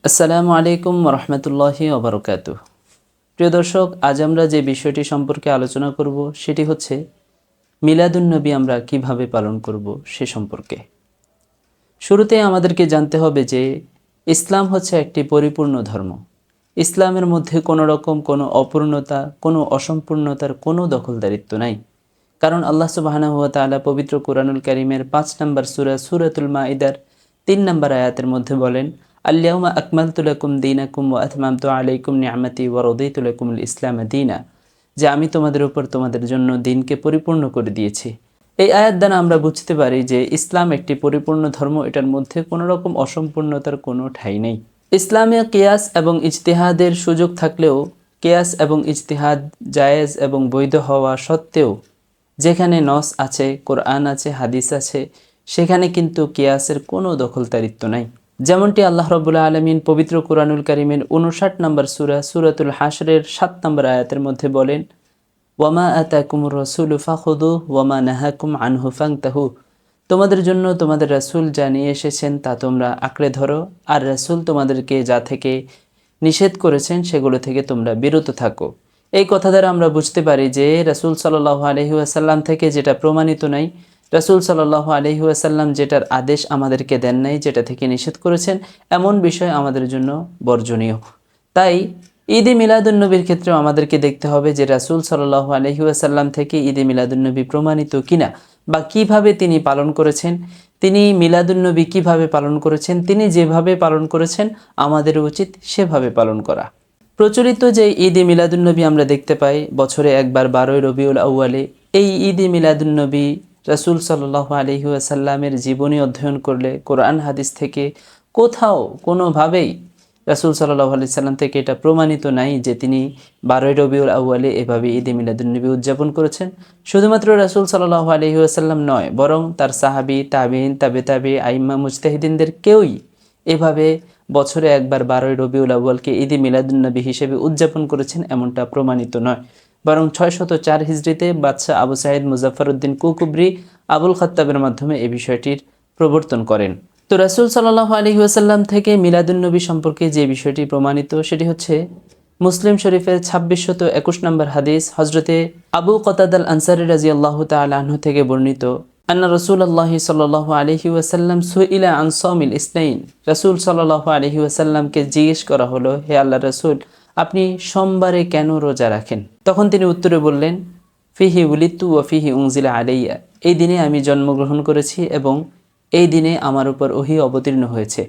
আসসালামু আলাইকুম রহমতুল্লাহি ওবরকাতুহ। প্রিয় দর্শক, আজ আমরা যে বিষয়টি সম্পর্কে আলোচনা করব সেটি হচ্ছে মিলাদুন্নবী আমরা কিভাবে পালন করব সে সম্পর্কে। শুরুতে আমাদেরকে জানতে হবে যে ইসলাম হচ্ছে একটি পরিপূর্ণ ধর্ম। ইসলামের মধ্যে কোনো রকম কোনো অপূর্ণতা, কোনো অসম্পূর্ণতার কোনো দখলদারিত্ব নাই। কারণ আল্লাহ সুবহানাহু ওয়া তাআলা পবিত্র কুরআনুল কারীমের ৫ নম্বর সূরা সূরাতুল মাইদার ৩ নম্বর আয়াতের মধ্যে বলেন, আল-ইয়াউমা আকমালতু লাকুম দীনাকুম ওয়া আতমামতু আলাইকুম নি'মাতি ওয়া রাদিতু লাকুমুল ইসলাম দীনা, যে আমি তোমাদের উপর তোমাদের জন্য দিনকে পরিপূর্ণ করে দিয়েছি। এই আয়াত দ্বারা আমরা বুঝতে পারি যে ইসলাম একটি পরিপূর্ণ ধর্ম, এটার মধ্যে কোনো রকম অসম্পূর্ণতার কোনো ঠাঁই নেই। ইসলামে কিয়াস এবং ইজতিহাদের সুযোগ থাকলেও কিয়াস এবং ইজতিহাদ জায়েজ এবং বৈধ হওয়া সত্ত্বেও যেখানে নস আছে, কোরআন আছে, হাদিস আছে, সেখানে কিন্তু কিয়াসের কোনো দখলদারিত্ব নাই। যেমনটি আল্লাহ রাব্বুল আলামিন পবিত্র কুরআনুল কারীমের ৫৯ নম্বর সূরা সূরাতুল হাশরের ৭ নম্বর আয়াতের মধ্যে বলেন, ওয়ামা আতাকুমুর রাসূলু ফাখুযুহু ওয়ামা নাহাকুম আনহু ফান্তাহু, তোমাদের জন্য তোমাদের রাসূল যা নিয়ে এসেছেন তা তোমরা আঁকড়ে ধরো, আর রাসূল তোমাদেরকে যা থেকে নিষেধ করেছেন সেগুলো থেকে তোমরা বিরত থাকো। এই কথা দ্বারা আমরা বুঝতে পারি যে রাসূল সাল্লাল্লাহু আলাইহি ওয়াসাল্লাম থেকে যেটা প্রমাণিত নাই, রাসূল সাল্লাল্লাহু আলাইহি ওয়াসাল্লাম যেটার আদেশ আমাদেরকে দেন নাই, যেটা থেকে নিষেধ করেছেন, এমন বিষয় আমাদের জন্য বর্জনীয়। তাই ঈদে মিলাদুন্নবীর ক্ষেত্রেও আমাদেরকে দেখতে হবে যে রাসূল সাল্লাল্লাহু আলাইহি ওয়াসাল্লাম থেকে ঈদে মিলাদুন্নবী প্রমাণিত কিনা, বা কিভাবে তিনি পালন করেছেন, তিনি মিলাদুন্নবী কিভাবে পালন করেছেন, তিনি যেভাবে পালন করেছেন আমাদের উচিত সেভাবে পালন করা। প্রচলিত যে ঈদে মিলাদুন্নবী আমরা দেখতে পাই বছরে একবার ১২ই রবিউল আউয়ালে, এই ঈদে মিলাদুন্নবী রাসূল সাল্লাল্লাহু আলাইহি ওয়াসাল্লামের জীবনী অধ্যয়ন করলে কোরআন হাদিস থেকে কোথাও কোনোভাবেই রাসূল সাল্লাল্লাহু আলাইহি সাল্লাম থেকে এটা প্রমাণিত নাই যে তিনি ১২ই রবিউল আউয়ালে এভাবে ঈদে মিলাদুন্নবী উদযাপন করেছেন। শুধুমাত্র রাসূল সাল্লাল্লাহু আলাইহি ওয়াসাল্লাম নয়, বরং তার সাহাবী, তাবিঈন, তাবে আইম্মা মুজতাহিদিনদের কেউই এভাবে বছরে একবার ১২ই রবিউল আউয়ালকে ঈদে মিলাদুন্নবী হিসেবে উদযাপন করেছেন এমনটা প্রমাণিত নয়। বরং ৬০৪ হিজরিতে বাদশাহ আবু সাঈদ মুজাফফরউদ্দিন কুকুবরি আবুল খাত্তাবের মাধ্যমে এই বিষয়টির প্রবর্তন করেন। তো রাসূল সাল্লাল্লাহু আলাইহি ওয়াসাল্লাম থেকে মিলাদুন্নবী সম্পর্কে যে বিষয়টি প্রমাণিত সেটি হচ্ছে মুসলিম শরীফের ২৬২১ নম্বর হাদিস, হজরতে আবু কতাদা আল আনসারী রাদিয়াল্লাহু তাআলা আনহু থেকে বর্ণিত, আন্না রাসূলুল্লাহি সাল্লাল্লাহু আলাইহি ওয়াসাল্লাম সুইলা আন সাওমিল ইসনাইন, রাসূল সাল্লাল্লাহু আলাইহি ওয়াসাল্লামকে জিজ্ঞেস করা হলো, হে আল্লাহর রাসূল, আপনি সোমবারে কেন রোজা রাখেন? তখন তিনি উত্তরে বললেন, ফিহি উলিদতু ওয়া ফিহি উনজিলা আলাইয়া, এই দিনে আমি জন্মগ্রহণ করেছি এবং এই দিনে আমার উপর ওহী অবতীর্ণ হয়েছে।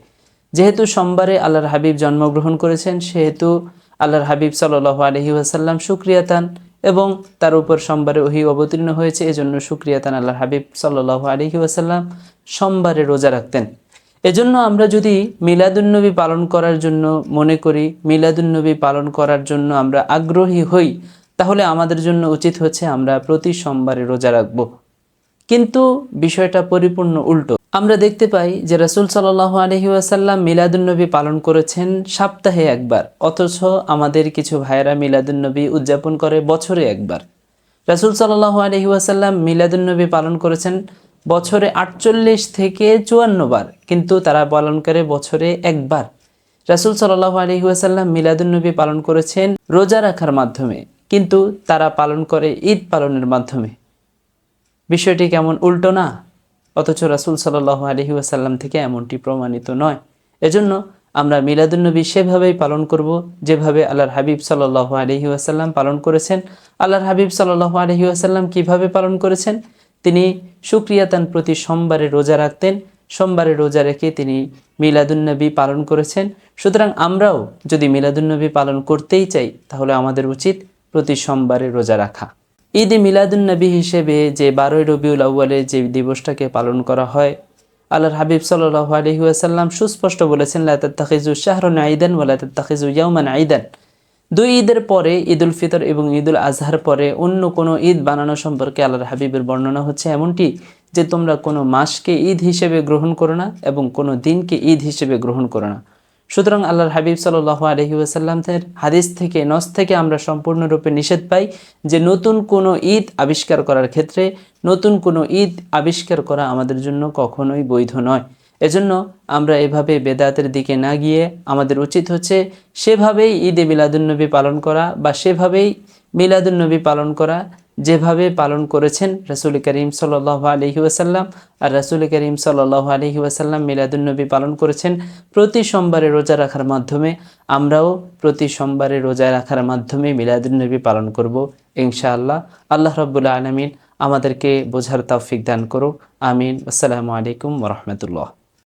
যেহেতু সোমবারে আল্লাহর হাবিব জন্মগ্রহণ করেছেন, সেহেতু আল্লাহর হাবিব সাল্লাল্লাহু আলাইহি ওয়াসাল্লাম শুকরিয়াতান, এবং তার উপর সোমবারে ওহী অবতীর্ণ হয়েছে, এজন্য শুকরিয়াতান আল্লাহর হাবিব সাল্লাল্লাহু আলাইহি ওয়াসাল্লাম সোমবারে রোজা রাখতেন। এজন্য আমরা যদি মিলাদুন্নবী পালন করার জন্য মনে করি, মিলাদুন্নবী পালন করার জন্য আমরা আগ্রহী হই, তাহলে আমাদের জন্য উচিত হচ্ছে আমরা প্রতি সোমবারে রোজা রাখব। কিন্তু বিষয়টা পরিপূর্ণ উল্টো। আমরা দেখতে পাই যে রাসূল সাল্লাল্লাহু আলাইহি ওয়াসাল্লাম মিলাদুন্নবী পালন করেছেন সপ্তাহে একবার, অথচ আমাদের কিছু ভাইয়েরা মিলাদুন্নবী উদযাপন করে বছরে একবার। রাসূল সাল্লাল্লাহু আলাইহি ওয়াসাল্লাম মিলাদুন্নবী পালন করেছেন বছরে ৪৮ থেকে ৫৪ বার, কিন্তু তারা পালন করে বছরে একবার। রাসূল সাল্লাল্লাহু আলাইহি ওয়াসাল্লাম মিলাদুন্নবী পালন করেছেন রোজা রাখার মাধ্যমে, কিন্তু তারা পালন করে ঈদ পালনের মাধ্যমে। বিষয়টি কেমন উল্টো না? অথচ রাসূল সাল্লাল্লাহু আলাইহি ওয়াসাল্লাম থেকে এমনটি প্রমাণিত নয়। এজন্য আমরা মিলাদুন্নবী সেভাবেই পালন করব যেভাবে আল্লাহর হাবিব সাল্লাল্লাহু আলাইহি ওয়াসাল্লাম পালন করেছেন। আল্লাহর হাবিব সাল্লাল্লাহু আলাইহি ওয়াসাল্লাম কিভাবে পালন করেছেন? তিনি শুকরিয়াতান প্রতি সোমবারে রোজা রাখতেন, সোমবারে রোজা রেখে তিনি মিলাদুন্নবী পালন করেছেন। সুতরাং আমরাও যদি মিলাদুন্নবী পালন করতেই চাই, তাহলে আমাদের উচিত প্রতি সোমবারে রোজা রাখা। ঈদে মিলাদুন্নবী হিসেবে যে ১২ই রবিউল আউয়ালে যে দিবসটাকে পালন করা হয়, আল্লাহর হাবিব সাল্লাল্লাহু আলাইহি ওয়াসাল্লাম সুস্পষ্ট বলেছেন, লা তাত্তাখিযু শাহরান ঈদান ওয়া লা তাত্তাখিযু ইয়াওমান ঈদান। দুই ঈদের পরে, ঈদুল ফিতর এবং ঈদুল আজহার পরে অন্য কোনো ঈদ বানানো সম্পর্কে আল্লাহর হাবিবের বর্ণনা হচ্ছে এমনটি যে তোমরা কোনো মাসকে ঈদ হিসেবে গ্রহণ করো না এবং কোনো দিনকে ঈদ হিসেবে গ্রহণ করো না। সুতরাং আল্লাহর হাবিব সাল্লাল্লাহু আলাইহি ওয়াসাল্লামের হাদিস থেকে, নস থেকে আমরা সম্পূর্ণরূপে নিষেধ পাই যে নতুন কোনো ঈদ আবিষ্কার করার ক্ষেত্রে নতুন কোনো ঈদ আবিষ্কার করা আমাদের জন্য কখনোই বৈধ নয়। এজন্য আমরা এভাবে বেদাতের দিকে না গিয়ে আমাদের উচিত হচ্ছে সেভাবেই ঈদে মিলাদুন্নবী পালন করা বা সেভাবেই মিলাদুন্নবী পালন করা যেভাবে পালন করেছেন রাসূল করিম সাল্লাল্লাহু আলাইহি ওয়াসাল্লাম। আর রাসূল করিম সাল্লাল্লাহু আলাইহি ওয়াসাল্লাম মিলাদুন্নবী পালন করেছেন প্রতি সোমবারে রোজা রাখার মাধ্যমে। আমরাও প্রতি সোমবারে রোজা রাখার মাধ্যমে মিলাদুন্নবী পালন করব ইনশাআল্লাহ। আল্লাহ রাব্বুল আলামিন আমাদেরকে বোঝার তৌফিক দান করো। আমিন। আসসালামু আলাইকুম ওয়া রাহমাতুল্লাহ।